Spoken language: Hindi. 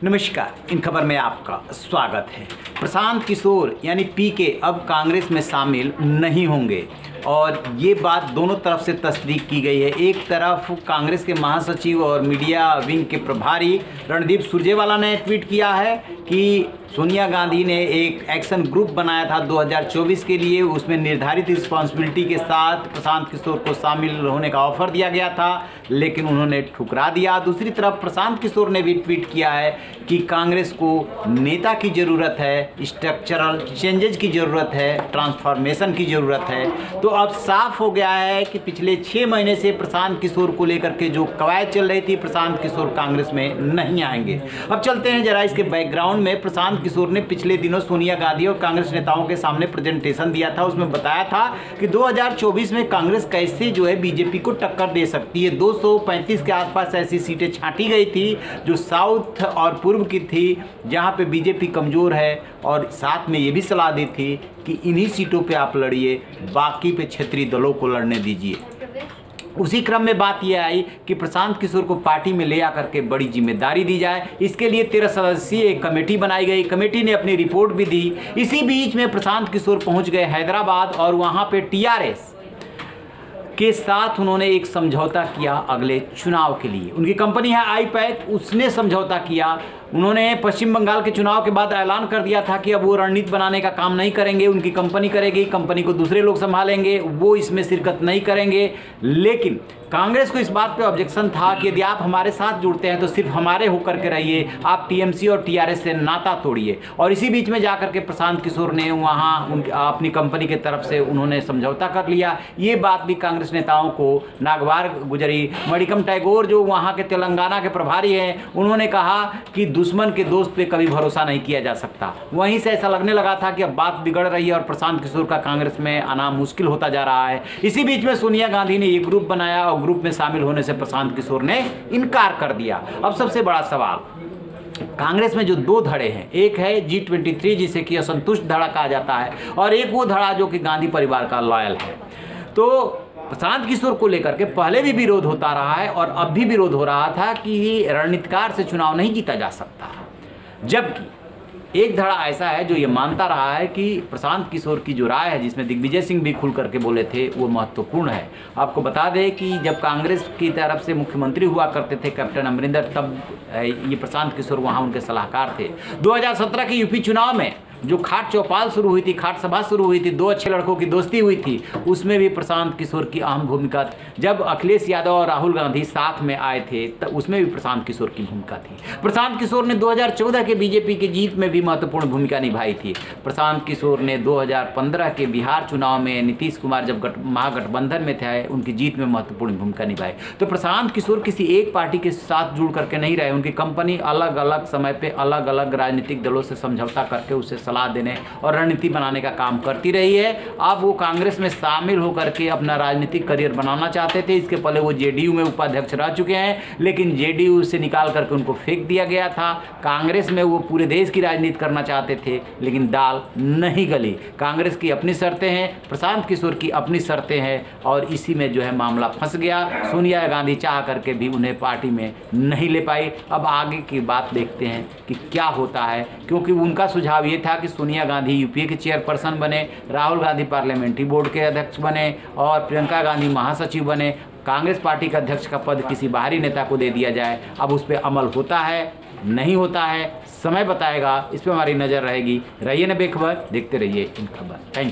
नमस्कार, इन खबर में आपका स्वागत है। प्रशांत किशोर यानी पीके अब कांग्रेस में शामिल नहीं होंगे और ये बात दोनों तरफ से तस्दीक की गई है। एक तरफ कांग्रेस के महासचिव और मीडिया विंग के प्रभारी रणदीप सुरजेवाला ने ट्वीट किया है कि सोनिया गांधी ने एक एक्शन ग्रुप बनाया था 2024 के लिए, उसमें निर्धारित रिस्पॉन्सिबिलिटी के साथ प्रशांत किशोर को शामिल होने का ऑफर दिया गया था, लेकिन उन्होंने ठुकरा दिया। दूसरी तरफ प्रशांत किशोर ने भी ट्वीट किया है कि कांग्रेस को नेता की ज़रूरत है, स्ट्रक्चरल चेंजेज की ज़रूरत है, ट्रांसफॉर्मेशन की ज़रूरत है। तो अब साफ हो गया है कि पिछले 6 महीने से प्रशांत किशोर को लेकर के जो कवायद चल रही थी, प्रशांत किशोर कांग्रेस में नहीं आएंगे। अब चलते हैं जरा इसके बैकग्राउंड में। प्रशांत किशोर ने पिछले दिनों सोनिया गांधी और कांग्रेस नेताओं के सामने प्रेजेंटेशन दिया था। उसमें बताया था कि 2024 में कांग्रेस कैसे जो है बीजेपी को टक्कर दे सकती है। 235 के आसपास ऐसी सीटें छांटी गई थी जो साउथ और पूर्व की थी, जहां पे बीजेपी कमज़ोर है, और साथ में ये भी सलाह दी थी कि इन्हीं सीटों पे आप लड़िए, बाकी पे क्षेत्रीय दलों को लड़ने दीजिए। उसी क्रम में बात यह आई कि प्रशांत किशोर को पार्टी में ले आकर के बड़ी जिम्मेदारी दी जाए। इसके लिए 13 सदस्यीय एक कमेटी बनाई गई। कमेटी ने अपनी रिपोर्ट भी दी। इसी बीच में प्रशांत किशोर पहुंच गए हैदराबाद और वहां पे टीआरएस के साथ उन्होंने एक समझौता किया अगले चुनाव के लिए। उनकी कंपनी है आईपैक, उसने समझौता किया। उन्होंने पश्चिम बंगाल के चुनाव के बाद ऐलान कर दिया था कि अब वो रणनीति बनाने का काम नहीं करेंगे, उनकी कंपनी करेगी, कंपनी को दूसरे लोग संभालेंगे, वो इसमें शिरकत नहीं करेंगे। लेकिन कांग्रेस को इस बात पे ऑब्जेक्शन था कि यदि आप हमारे साथ जुड़ते हैं तो सिर्फ हमारे होकर के रहिए, आप टीएमसी और टीआरएस से नाता तोड़िए। और इसी बीच में जाकर के प्रशांत किशोर ने वहाँ अपनी कंपनी के तरफ से उन्होंने समझौता कर लिया। ये बात भी कांग्रेस नेताओं को नागवार गुजरी। मणिकम टैगोर जो वहाँ के तेलंगाना के प्रभारी हैं, उन्होंने कहा कि दुश्मन के दोस्त पे कभी भरोसा नहीं किया जा सकता। वहीं से ऐसा लगने लगा था कि अब बात बिगड़ रही है और प्रशांत किशोर का कांग्रेस में आना मुश्किल होता जा रहा है। इसी बीच में सोनिया गांधी ने एक ग्रुप बनाया और ग्रुप में शामिल होने से प्रशांत किशोर ने इनकार कर दिया। अब सबसे बड़ा सवाल, कांग्रेस में जो 2 धड़े हैं, एक है G23 जिसे कि असंतुष्ट धड़ा कहा जाता है, और एक वो धड़ा जो कि गांधी परिवार का लॉयल है। तो प्रशांत किशोर को लेकर के पहले भी विरोध होता रहा है और अब भी विरोध हो रहा था कि रणनीतिकार से चुनाव नहीं जीता जा सकता। जबकि एक धड़ा ऐसा है जो ये मानता रहा है कि प्रशांत किशोर की जो राय है, जिसमें दिग्विजय सिंह भी खुल करके बोले थे, वो महत्वपूर्ण है। आपको बता दें कि जब कांग्रेस की तरफ से मुख्यमंत्री हुआ करते थे कैप्टन अमरिंदर, तब ये प्रशांत किशोर वहाँ उनके सलाहकार थे। 2017 के यूपी चुनाव में जो खाट चौपाल शुरू हुई थी, खाट सभा शुरू हुई थी, 2 अच्छे लड़कों की दोस्ती हुई थी, उसमें भी प्रशांत किशोर की अहम भूमिका। जब अखिलेश यादव और राहुल गांधी साथ में आए थे तब उसमें भी प्रशांत किशोर की भूमिका थी। प्रशांत किशोर ने 2014 के बीजेपी की जीत में भी महत्वपूर्ण भूमिका निभाई थी। प्रशांत किशोर ने 2015 के बिहार चुनाव में नीतीश कुमार जब महागठबंधन में थे, उनकी जीत में महत्वपूर्ण भूमिका निभाई। तो प्रशांत किशोर किसी एक पार्टी के साथ जुड़ करके नहीं रहे। उनकी कंपनी अलग अलग समय पर अलग अलग राजनीतिक दलों से समझौता करके उसे सलाह देने और रणनीति बनाने का काम करती रही है। अब वो कांग्रेस में शामिल होकर के अपना राजनीतिक करियर बनाना चाहते थे। इसके पहले वो जेडीयू में उपाध्यक्ष रह चुके हैं, लेकिन जेडीयू से निकाल करके उनको फेंक दिया गया था। कांग्रेस में वो पूरे देश की राजनीति करना चाहते थे, लेकिन दाल नहीं गली। कांग्रेस की अपनी शर्तें हैं, प्रशांत किशोर की अपनी शर्तें हैं, और इसी में जो है मामला फंस गया। सोनिया गांधी चाह करके भी उन्हें पार्टी में नहीं ले पाई। अब आगे की बात देखते हैं कि क्या होता है, क्योंकि उनका सुझाव ये था कि सोनिया गांधी यूपीए के चेयरपर्सन बने, राहुल गांधी पार्लियामेंट्री बोर्ड के अध्यक्ष बने और प्रियंका गांधी महासचिव बने। कांग्रेस पार्टी का अध्यक्ष का पद किसी बाहरी नेता को दे दिया जाए। अब उस पर अमल होता है नहीं होता है, समय बताएगा। इस पर हमारी नज़र रहेगी। रहिए न बेखबर, देखते रहिए इन खबर। Thank you.